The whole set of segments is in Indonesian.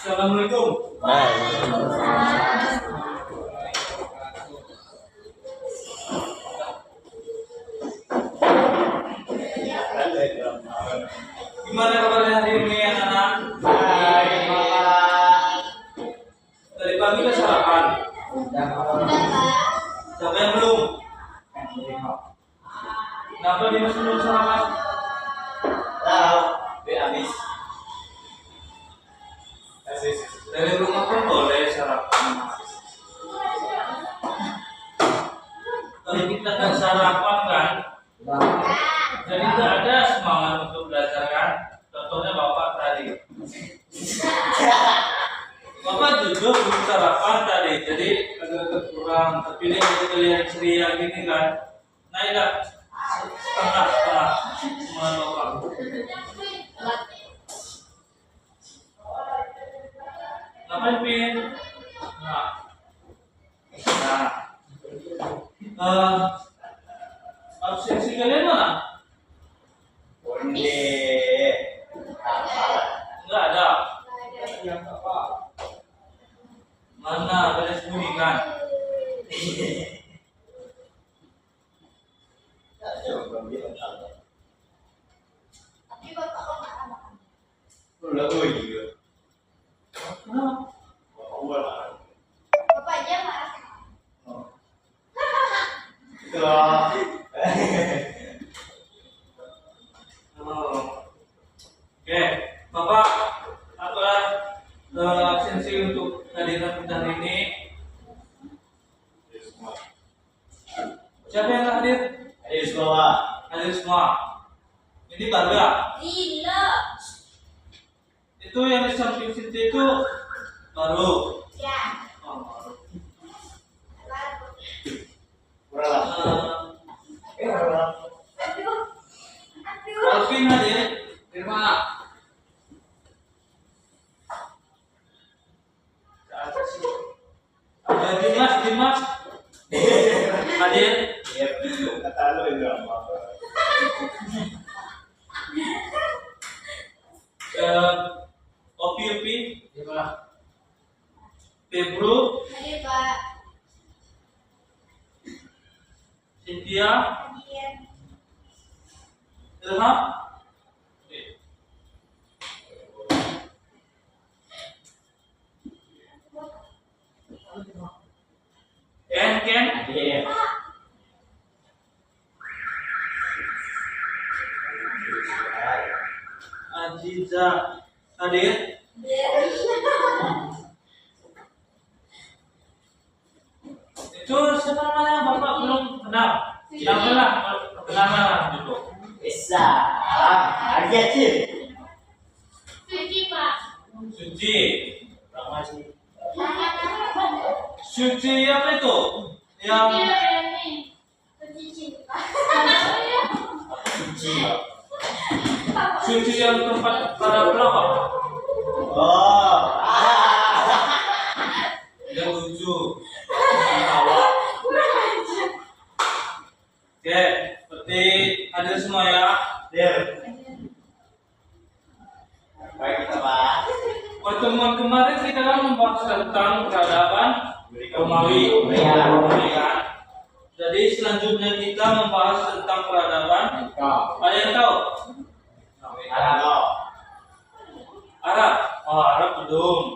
Assalamualaikum. Gimana kabarnya hari ini anak-anak? Hai, Bapak. Tadi pagi udah sarapan? Siapa yang belum? Kenapa dia masih belum sarapan? Tahu, habis. Dari rumah pun boleh sarapan. Kalau kita nggak sarapan kan, jadi nggak ada semangat untuk belajar kan? Contohnya bapak tadi. Bapak jujur belum sarapan tadi, jadi agak kurang. Tapi ini kalau kita lihat ceria gini kan, naiklah setengah semangat bapak. Ngapain pin? Absensi kalian mana? Bonde. Enggak ada. Mana kalian sembunyikan? Udah, oh iya. Kenapa? Bapak aja marah. Oke, Bapak, apa absensi untuk kehadiran kita hari ini? Siapa yang nggak hadir? Ayo sekolah. Hadir semua. Ini Bangga. Gila. Itu yang di samping situ itu baru. Ya. Oh, baru. Berapa? Berapa? Aduh. Alvin hadir. Firma. Ada Dimas hadir. Ya, kata lu itu apa? Opi Febru, Hadir Pak. Cynthia, Hadir. Ilham. Ken, Hadir. Aziza hadir. Itu siapa namanya Bapak belum kenal. Kenallah, kenalan dulu. Bisa. Aja sih. Suci Pak. Suci. Berapa sih? Suci apa itu? Yang Suci cinta. Suci. suci yang tempat para pelawak. Oh. Yang lucu. Pelawak. Oke, seperti hadir semua ya. Hadir. Baik kita Pak. Pertemuan kemarin kita kan membahas tentang peradaban Romawi. Iya. kan? Jadi selanjutnya kita membahas tentang peradaban. Ada yang tahu? Arab. Arab. Oh, Arab belum.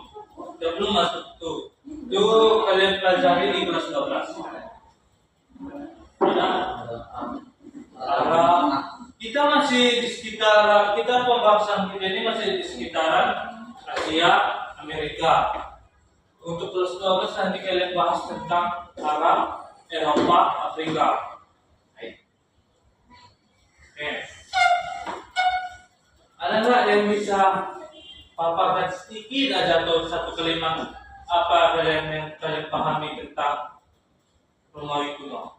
Kita belum masuk tuh. Itu kalian pelajari di kelas 12. Ada Arab. Kita masih di sekitar, kita pembahasan kita ini masih di sekitaran Asia, Amerika. Untuk kelas 12 nanti kalian bahas tentang Arab, Eropa, Afrika. Oke. Ada nggak yang bisa paparkan sedikit aja atau satu kalimat apa yang kalian pahami tentang Romawi kuno?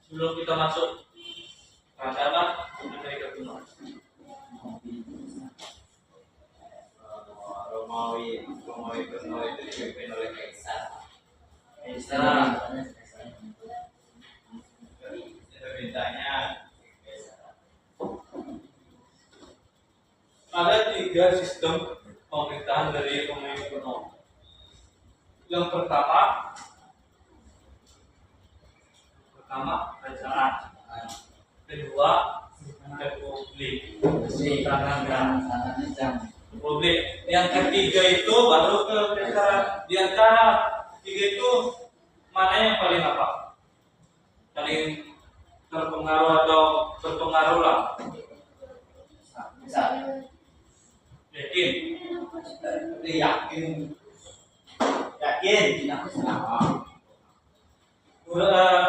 Sebelum kita masuk peradaban Amerika kuno. Romawi kuno itu dipimpin oleh Kaisar. Itu mintanya Ada 3 sistem pemerintahan dari Romawi kuno. Yang pertama kerajaan, kedua republik, republik. Yang ketiga itu baru kekaisaran. Di antara tiga itu mana yang paling apa? Paling terpengaruh atau berpengaruh lah? Yakin?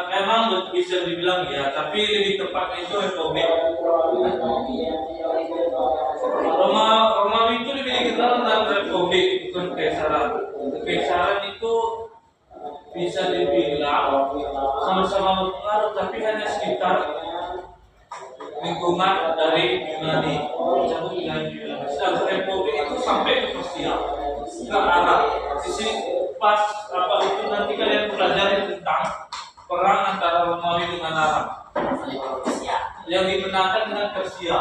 Memang bisa dibilang ya, tapi lebih tepatnya itu republik. Romawi itu lebih dikenal dengan republik, bukan kekaisaran. Kekaisaran itu bisa dibilang sama-sama berpengaruh, tapi hanya sekitar lingkungan dari Yunani. Sedangkan republik itu sampai ke Persia, ke Arab. Di sini pas apa itu nanti kalian pelajari tentang perang antara Romawi dengan Arab yang dimenangkan dengan Persia.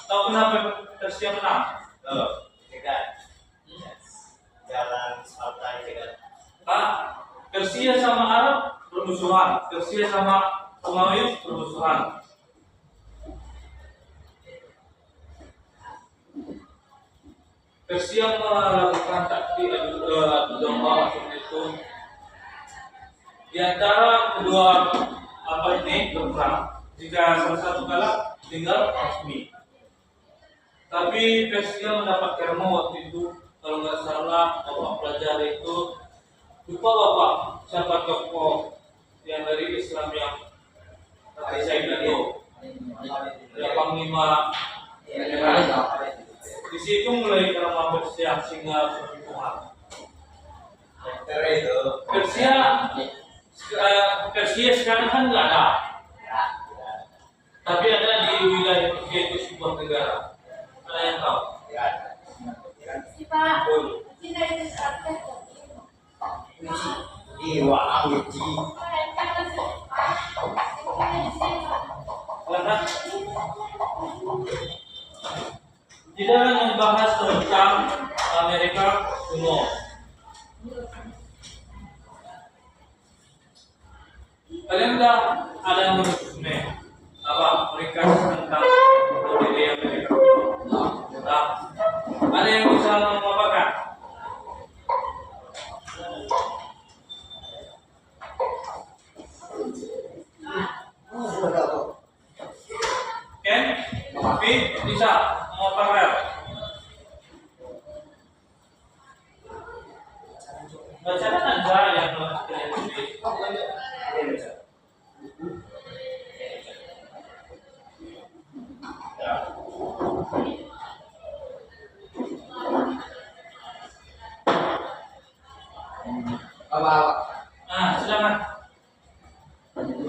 Tahu kenapa Persia menang? Jalan Sparta itu kan. Persia sama Arab bermusuhan, Persia sama Romawi bermusuhan. Persia melakukan taktik domba itu di antara kedua apa ini berperang. Jika salah satu kalah, tinggal resmi. Tapi Persia mendapat karma waktu itu, kalau nggak salah bapak pelajari itu, lupa bapak siapa tokoh yang dari Islam yang saya itu, ya Panglima. Di situ mulai karma Persia sehingga perhitungan. Persia sekarang kan nggak ada, tapi ada di wilayah Persia itu sebuah negara. Ada yang tahu? Pak, kita itu sampai Kita akan membahas tentang Amerika kuno. Kalian udah ada yang berpikir apa mereka tentang budaya Amerika kuno? Nah, ada yang bisa mengatakan? Ken, tapi bisa mengatakan? Bacaan aja yang kalian tulis. Silakan.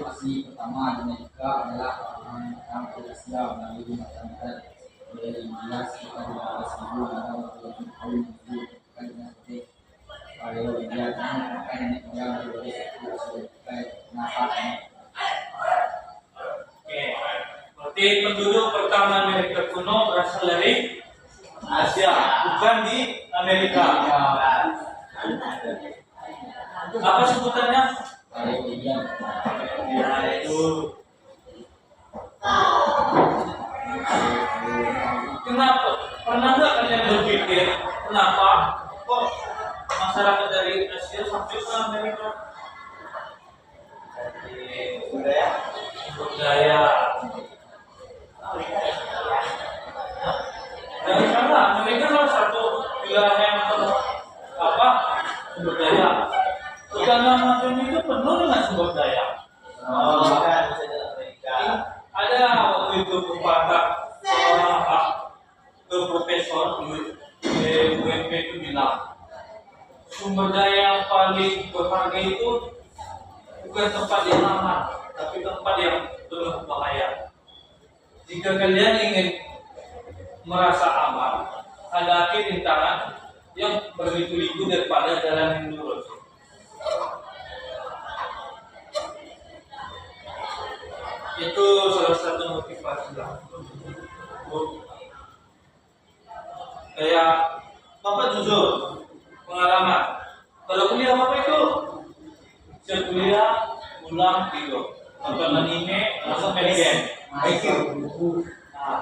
Asli pertama di Amerika adalah orang Islam yang dimakamkan oleh 15 sekitar 15.000 atau 20 tahun menunjukkan dengan seperti kalau dilihat menggunakan nenek moyang dari satu sebagai nafas. Oke, berarti penduduk pertama Amerika kuno berasal dari Asia, bukan di Amerika. Apa sebutannya? Kemudian Ya itu. Kenapa? Pernah nggak kalian berpikir kenapa kok masyarakat dari Asia sampai ke Amerika? Budaya. Jangan salah, Amerika salah satu wilayah yang apa? Sumber daya. Karena macam itu penuh dengan sumber daya. Ada waktu itu pepatah seorang ke profesor di UMP itu bilang sumber daya yang paling berharga itu bukan tempat yang aman, tapi tempat yang penuh bahaya. Jika kalian ingin merasa aman, hadapi rintangan yang berliku-liku daripada jalan yang lurus. Itu salah satu motivasi lah. Kayak Bapak jujur pengalaman. Kalau kuliah Bapak itu saya kuliah pulang tidur, nonton anime, langsung main game. Nah,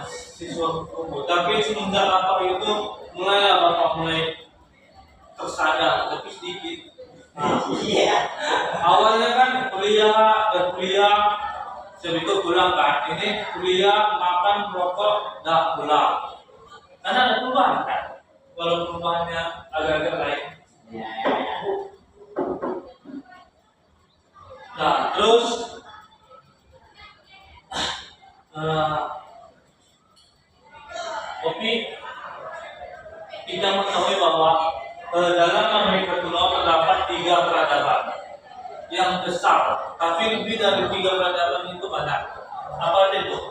siswa kumpul. Tapi semenjak Bapak itu mulailah Bapak mulai tersadar, tapi sedikit. Awalnya kan kuliah, sebegitu pulang kan. Ini kuliah, makan, rokok, dah pulang. Karena ada perubahan kan, walau perubahannya agak-agak lain. Nah, terus tapi kita mengetahui bahwa dalam Amerika Kuno terdapat 3 peradaban yang besar, tapi lebih dari 3 peradaban itu banyak. Apa itu?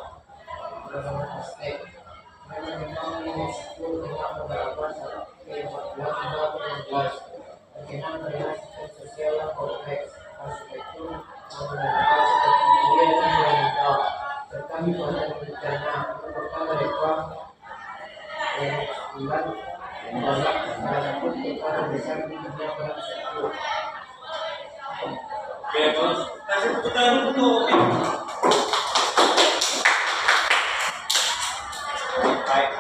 Oke, terus kasih tepuk tangan untuk Opi. Baik,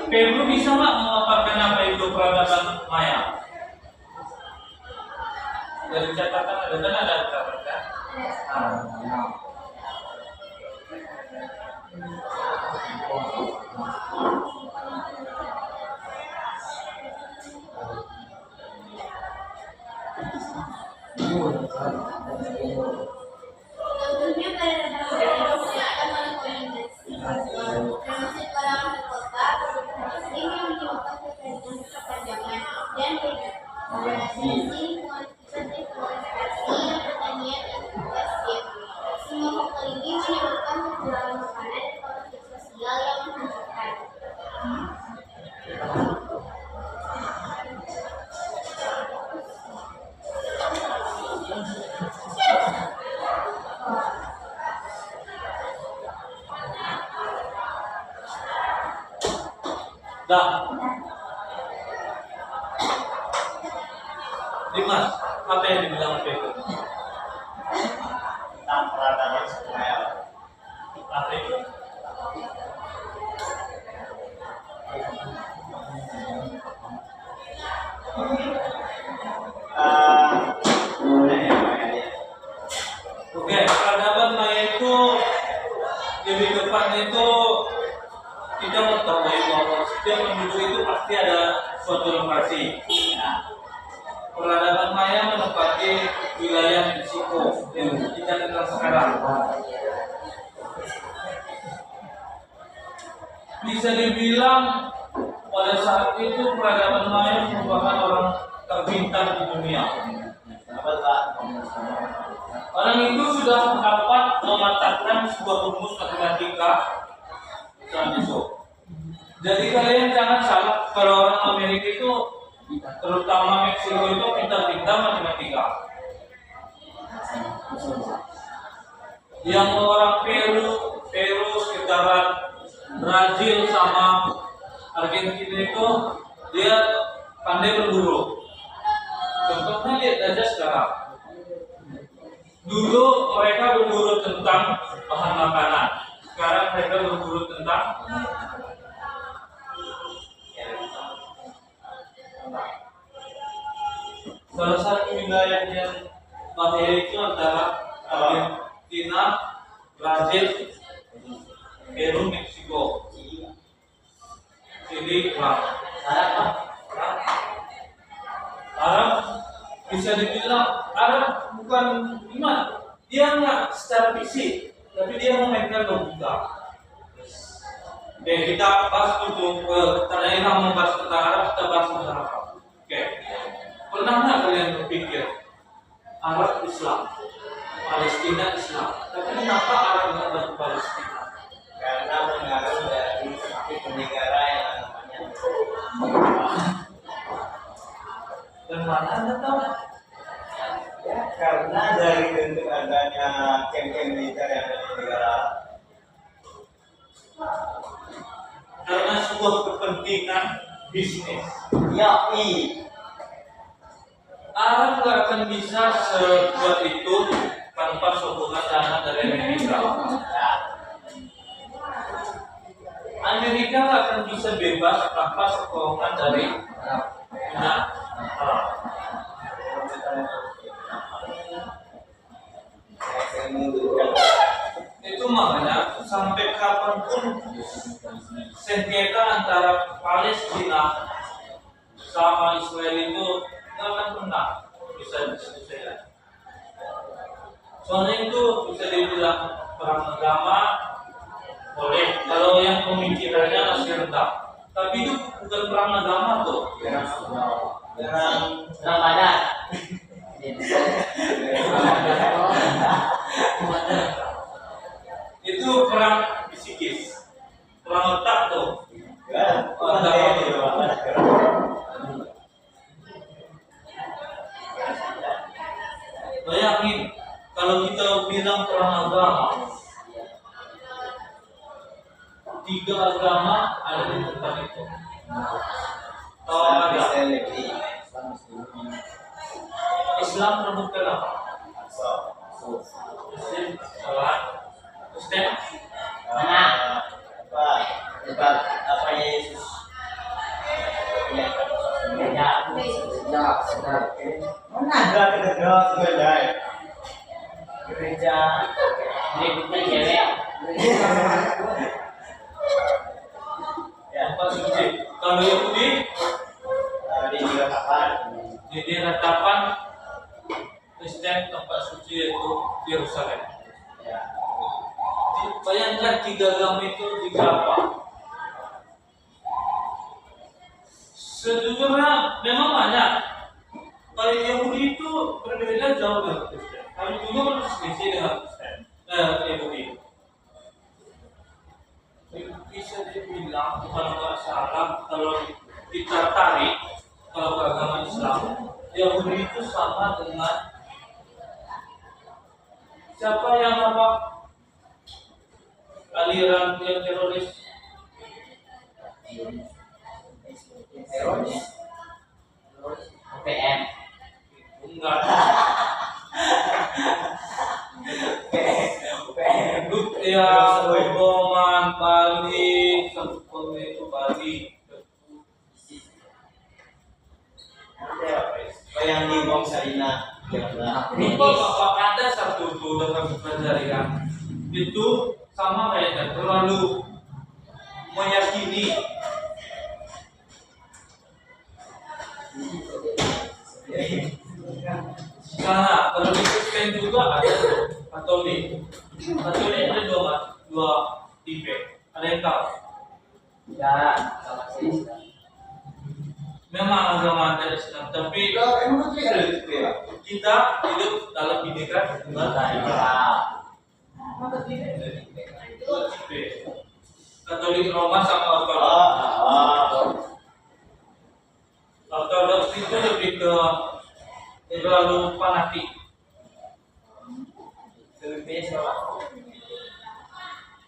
Peru bisa nggak memaparkan apa itu peradaban Maya? Dari catatan ada catatan. Tentunya peradaban akan mengkondensasi termasuk orang kota berkomunikasi yang menyebabkan ketergantungan perpanjangan dan degradasi kuantitatif deforestasi pertanian dan investasi. Semua faktor ini menyebabkan kekurangan makanan dan konflik sosial yang menghancurkan. Dah. Dimas, apa yang dibilang Peru? tentang peradaban Sumatera. Apa itu? Oke, peradaban Maya itu lebih tepatnya itu kita mengetahui bahwa setiap penduduk itu pasti ada suatu lokasi. Peradaban Maya menempati wilayah Meksiko yang kita kenal sekarang. Bisa dibilang pada saat itu peradaban Maya merupakan orang terpintar di dunia. Orang itu sudah dapat mematahkan sebuah rumus matematika saat itu. Jadi kalian jangan salah kalau orang Amerika itu, terutama Meksiko itu pintar-pintar matematika. Yang orang Peru sekitaran Brazil sama Argentina itu dia pandai berburu. Contohnya lihat aja sekarang. Dulu mereka berburu tentang bahan makanan. Sekarang mereka berburu tentang salah satu wilayah yang bahaya itu adalah Argentina, Brazil, Peru, Meksiko. Jadi Arab bisa dibilang Arab bukan iman. Dia nggak secara fisik, tapi dia memainkan logika. Oke, kita bahas untuk karena ini membahas tentang Arab, kita bahas tentang Arab. Oke, pernah nggak kalian berpikir Arab Islam, Palestina Islam, tapi kenapa Arab nggak bantu Palestina? Karena mengaruh dari satu negara yang namanya mana Anda tahu? Ya, karena dari bentuk adanya camp-camp militer yang ada di negara Karena sebuah kepentingan bisnis. Yoi. Arab nggak akan bisa sekuat itu tanpa sokongan dana dari Amerika. Amerika nggak akan bisa bebas tanpa sokongan dari Arab. Itu makanya sampai kapanpun sengketa antara Palestina sama Israel itu nggak akan pernah bisa diselesaikan. Soalnya itu bisa dibilang perang agama boleh kalau yang pemikirannya masih rendah. Tapi itu bukan perang agama tuh. Perang Ramadan. Itu perang psikis, perang otak tuh. Bayangin kalau kita bilang perang agama, 3 agama ada di tempat itu. Tahu ada Islam menemukan apa? Muslim, sholat, Kristen, apa Yesus? Mana ada gereja sebenarnya? Gereja Berikutnya cewek. tempat suci. Kalau Yahudi di Diratapan. di Diratapan, Kristen tempat suci yaitu Yerusalem. Bayangkan 3 agama itu apa? Sejujurnya memang banyak. Kalau Yahudi itu berbeda jauh dengan Kristen. Kami juga berselisih dengan Kristen, Yahudi. Bisa dibilang kalau nggak salah, kalau kita tarik kalau ke agama Islam, Yahudi itu sama dengan siapa yang apa aliran yang teroris? OPM. Enggak. Ya, Boman, Bali, Satu itu Bali. Yang di Bom Sarina. Lupa ada satu tuh dalam penjaringan itu sama kayaknya terlalu meyakini. Nah, kalau di Kristen juga ada Katolik. Katolik ada dua tipe. Ada yang tahu? Ya, sama sih. Memang agama ada Islam, tapi Emang itu ada di ya? kita hidup dalam bineka tunggal ika. Dua tipe. Katolik Roma sama Ortodoks. Ortodoks itu lebih ke terlalu fanatik.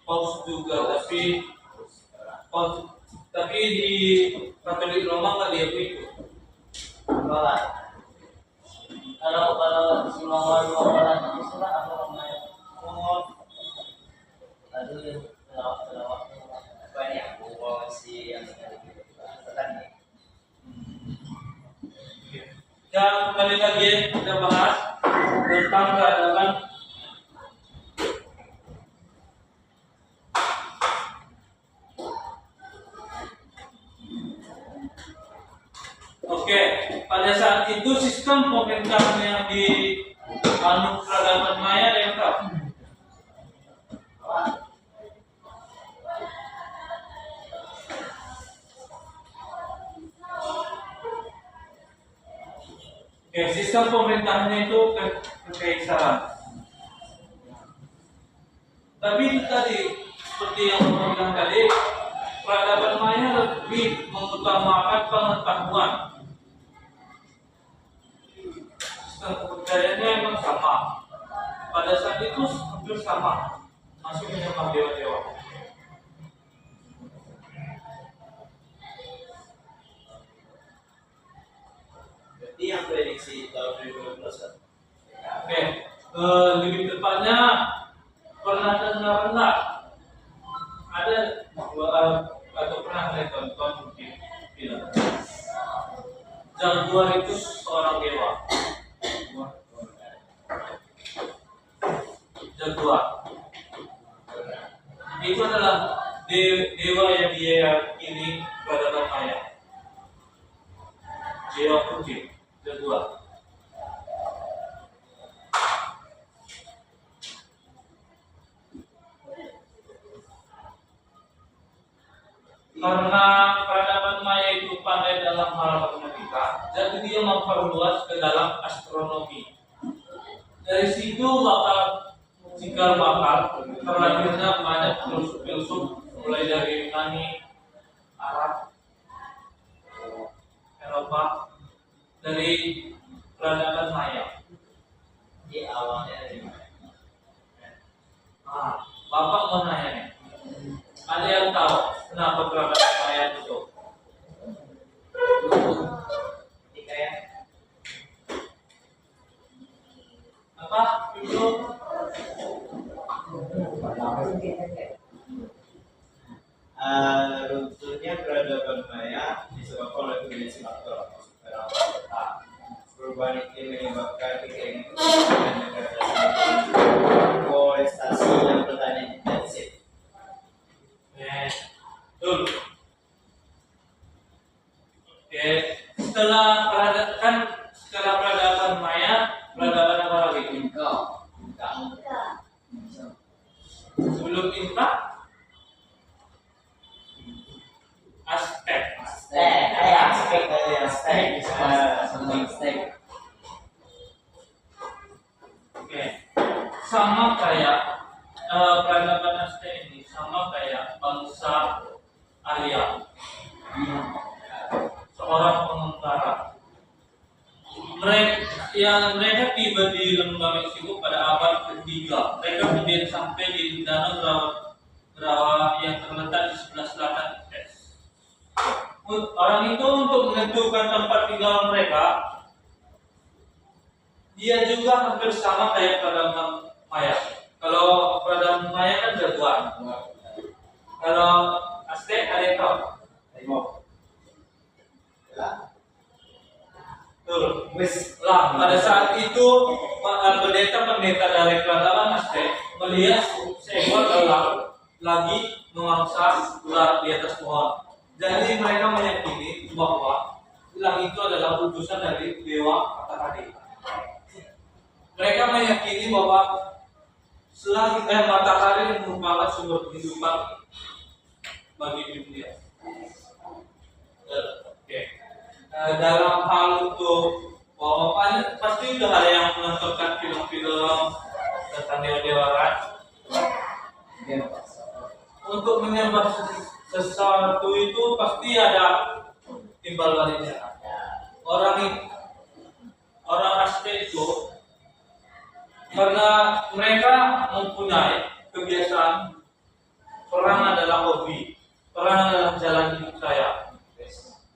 Paus juga, tapi di Katolik Roma nggak diakui itu. Kalau si Mongol itu sudah apa namanya? Mongol Aduh, apa ini aku si yang tadi. Dan kembali lagi kita bahas tentang keadaban. Oke, pada saat itu sistem pemerintahan yang di peradaban Maya ada yang tahu? Oke, sistem pemerintahannya itu kekaisaran. Tapi itu tadi, seperti yang saya bilang tadi, peradaban Maya lebih mengutamakan pengetahuan. keadaannya emang sama. Pada saat itu hampir sama, masih menyembah dewa-dewa. Berarti yang prediksi tahun 2012 kan? Oke, lebih tepatnya pernah dengar nggak? Ada atau pernah saya tonton mungkin film. Jaguar itu seorang dewa. Jaguar itu adalah dewa yang dia yakini peradaban Maya. Dewa putih, Jaguar. Karena peradaban Maya itu pandai dalam hal matematika, jadi dia memperluas ke dalam astronomi. Dari situ cikal bakal terlahirnya banyak filsuf mulai dari Yunani, Arab, Eropa, dari peradaban Maya. Jadi awalnya dari mana? Bapak mau nanya nih, ada yang tahu kenapa peradaban Maya itu? Ketika ya Apa itu? runtuhnya peradaban Maya disebabkan oleh kombinasi faktor perubahan iklim menyebabkan kekeringan dan degradasi deforestasi yang pertanian intensif. Betul. Oke, setelah peradaban Maya, peradaban apa lagi? Inka. Sebelum Inka, Aztec. Aspek. Oke, sama kayak peradaban Aztec ini sama kayak bangsa Arya, seorang pengembara. Mereka tiba di lembah Meksiko pada abad ketiga. Mereka kemudian sampai di danau Gerawa yang terletak di sebelah selatan Es. Orang itu untuk menentukan tempat tinggal mereka, dia juga hampir sama kayak peradaban Maya. Kalau peradaban Maya kan Jaguar. Kalau Aztec ada yang tahu? Betul. Lah, pada saat itu pendeta dari peradaban Aztec melihat seekor elang lagi memangsa ular di atas pohon. Jadi mereka meyakini bahwa elang itu adalah utusan dari dewa matahari. Mereka meyakini bahwa matahari merupakan sumber kehidupan bagi dunia. Oke. Dalam hal untuk bapaknya pasti udah ada yang menontonkan film-film tentang dewa-dewa. Untuk menyembah sesuatu itu pasti ada timbal baliknya. Orang Aztec itu karena mereka mempunyai kebiasaan perang adalah hobi, perang adalah jalan hidup saya.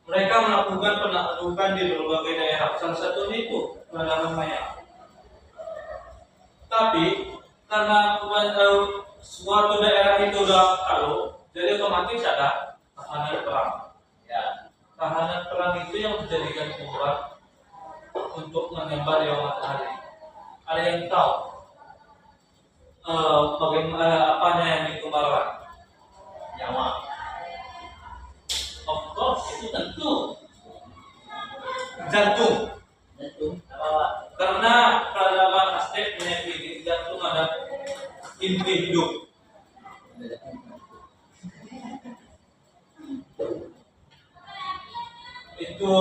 Mereka melakukan penaklukan di berbagai daerah, salah satunya itu peradaban Maya. Tapi karena suatu daerah itu sudah takluk, jadi otomatis ada tahanan perang. Ya. Tahanan perang itu yang menjadikan kuat untuk menyembah dewa matahari. Ada yang tahu bagaimana apanya yang dikembangkan? Nyawa. Of course, itu tentu jantung. Karena peradaban Aztec meyakini jantung ada inti hidup. Itu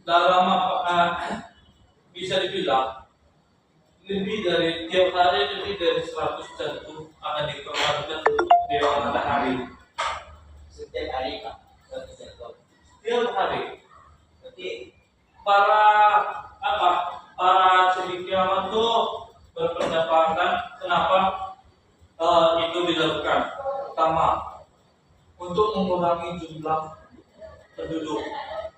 dalam bisa dibilang tiap hari lebih dari 100 jantung akan dikeluarkan dewa matahari. Setiap hari Pak. Setiap Tiap hari Berarti para para cendekiawan tuh berpendapatan kenapa itu dilakukan. Pertama, untuk mengurangi jumlah penduduk.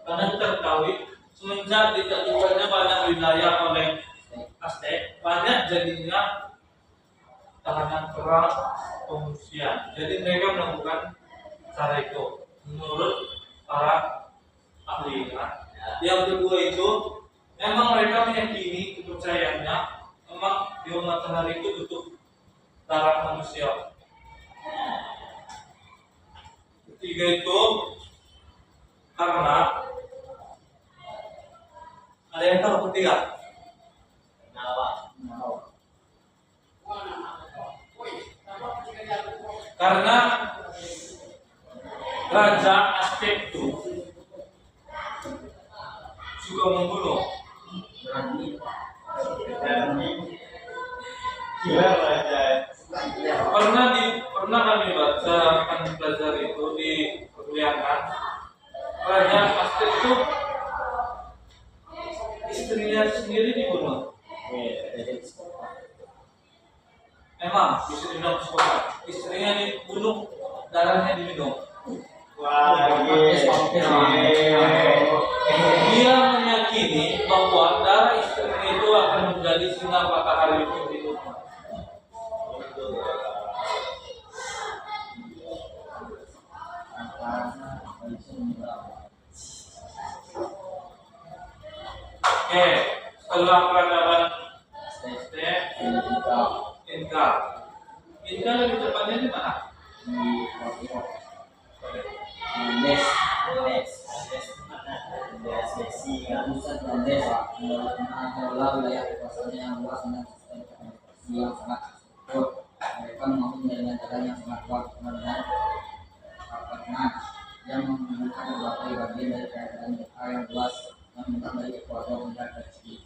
Karena kita ketahui semenjak ditemukannya banyak wilayah oleh Aztec, banyak jadinya tahanan perang pengungsian. Jadi mereka melakukan cara itu menurut para ahli. Yang kedua itu memang mereka meyakini kepercayaannya memang Dewa Matahari itu butuh darah manusia. Ketiga itu karena ada yang tahu ketiga? Karena Raja Aztec itu suka membunuh. Gila raja. Pernah kami baca akan belajar itu di perkuliahan. Raja Aztec itu istrinya sendiri dibunuh. Memang bisa dibilang psikopat. Istrinya dibunuh, darahnya diminum. Wah, Dia meyakini bahwa darah istrinya itu akan menjadi sinar matahari untuk hidupnya. Oke, setelah peradaban Aztec, Inka. Inka lebih tepatnya di mana? Pusat dan desa adalah wilayah kekuasaannya yang luas dengan sistem administrasi yang sangat struktur. Mereka membangun jaringan jalan yang sangat kuat dan rapat yang menghubungkan berbagai bagian dari kerajaan mereka yang luas yang menentang dari Ekuador hingga ke Chili.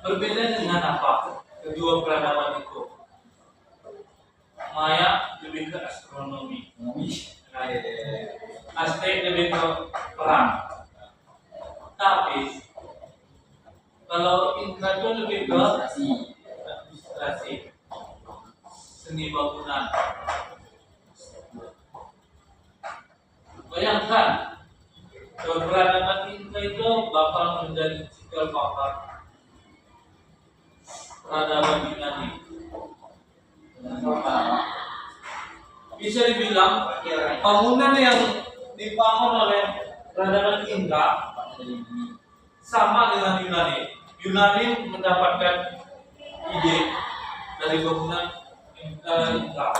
Berbeda dengan apa? Kedua peradaban itu. Maya lebih ke astronomi. Aztec lebih ke perang. Tapi kalau Inka itu lebih ke administrasi, seni bangunan. Bayangkan, keberadaan Inka itu bakal menjadi cikal bakal peradaban Yunani. Bisa dibilang bangunan yang dibangun oleh peradaban Inka sama dengan Yunani. Yunani mendapatkan ide dari bangunan Inka.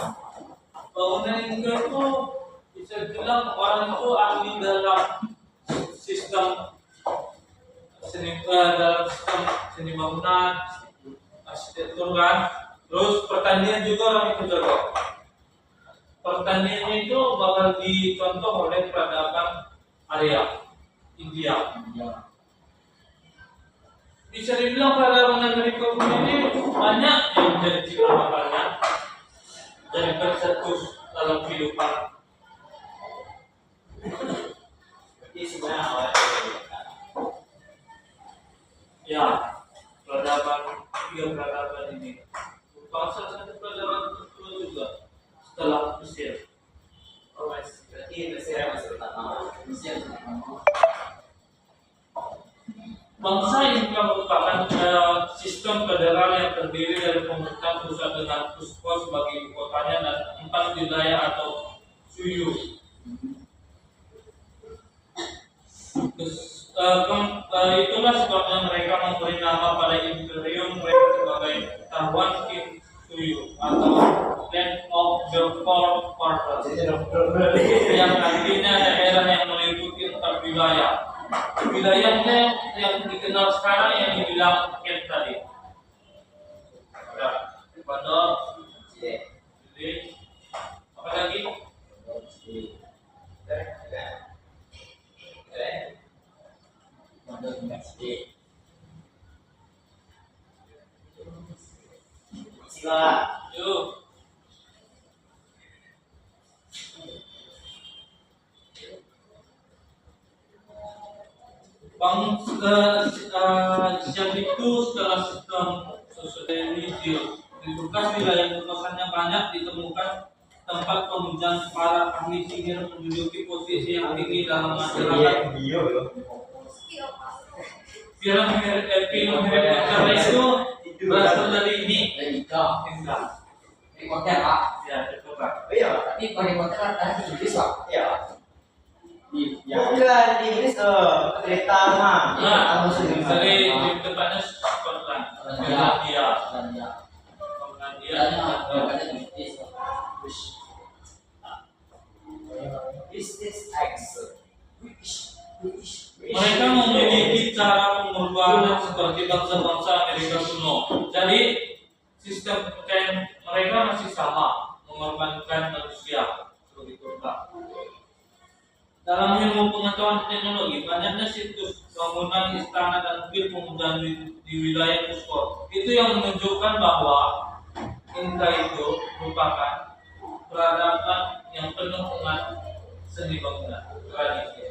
Bangunan Inka itu bisa dibilang orang itu ahli dalam sistem seni bangunan, arsitektur kan. Terus pertanian juga orang itu jago. Pertaniannya itu bakal dicontoh oleh peradaban Arya, India. Bisa dibilang peradaban Amerika ini banyak yang menjadi cikal bakalnya, jadi tercetus dalam kehidupan. Ini sebenarnya awalnya Ya, tiga peradaban ini merupakan salah satu peradaban tertua juga setelah Mesir. berarti Mesir masih pertama. Bangsa Inka merupakan sistem federal yang terdiri dari pemerintahan pusat dengan Cusco sebagai ibu kotanya dan 4 wilayah atau suyu. Itulah sebabnya mereka memberi nama pada imperium mereka sebagai Tahuan King Suyu atau Land of the Four Quarters, yang artinya daerah yang meliputi 4 wilayah. Wilayahnya yang dikenal sekarang yang dibilang Ket tadi. Ecuador, Chile, apa lagi? Yuk. Siap itu setelah sistem sosiologis dibuka wilayah kekuasaannya banyak ditemukan tempat pemujaan para ahli sihir menduduki posisi yang tinggi dalam masyarakat. Film Harry itu berasal dari ini. Harry Potter Pak. Ya, coba. Iya. Tapi Harry Potter ada di Inggris Pak. Iya. Bukan di Inggris cerita mah. Nah, dari di depannya Scotland. Dia. Mereka memiliki cara pengorbanan seperti bangsa-bangsa Amerika kuno. Jadi sistem kayak mereka masih sama, mengorbankan manusia seperti korban. Dalam ilmu pengetahuan teknologi, banyaknya situs bangunan istana dan bukit pemujaan di wilayah Moscow. Itu yang menunjukkan bahwa Inka itu merupakan peradaban yang penuh dengan seni bangunan, tradisi.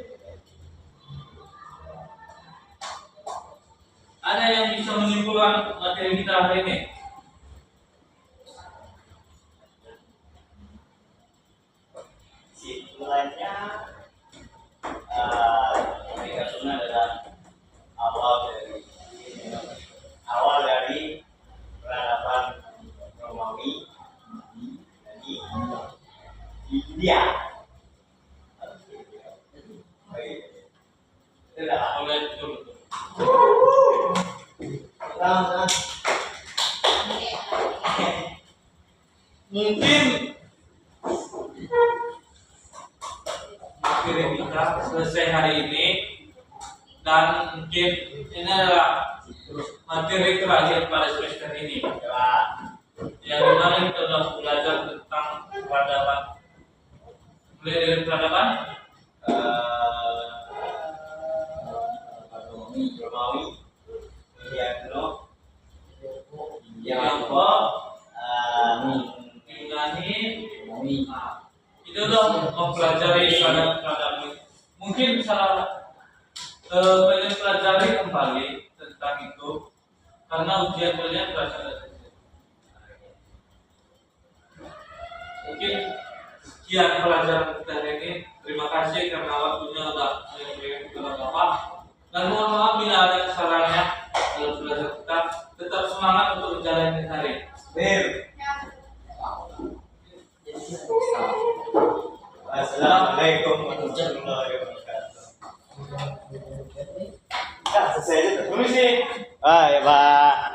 Ada yang bisa menyimpulkan materi kita hari ini? Simpulannya Amerika Kuno adalah awal dari peradaban Romawi di India. Itu dah. Oleh itu. Mungkin materi kita selesai hari ini dan mungkin ini adalah materi terakhir pada semester ini. Yang dimana kita sudah belajar tentang peradaban. Mulai dari peradaban Romawi, India Kuno, Tiongkok, Yunani. Nah, kita sudah mempelajari peradaban. Mungkin salah kalian pelajari kembali tentang itu karena ujian kalian berasal dari situ. Mungkin sekian pelajaran kita hari ini. Terima kasih karena waktunya sudah memberikan kepada Bapak. Dan mohon maaf bila ada kesalahannya dalam belajar kita. Tetap semangat untuk menjalani hari. Assalamualaikum warahmatullahi wabarakatuh. Ya, selesai itu. Permisi. Ah, ya, Pak.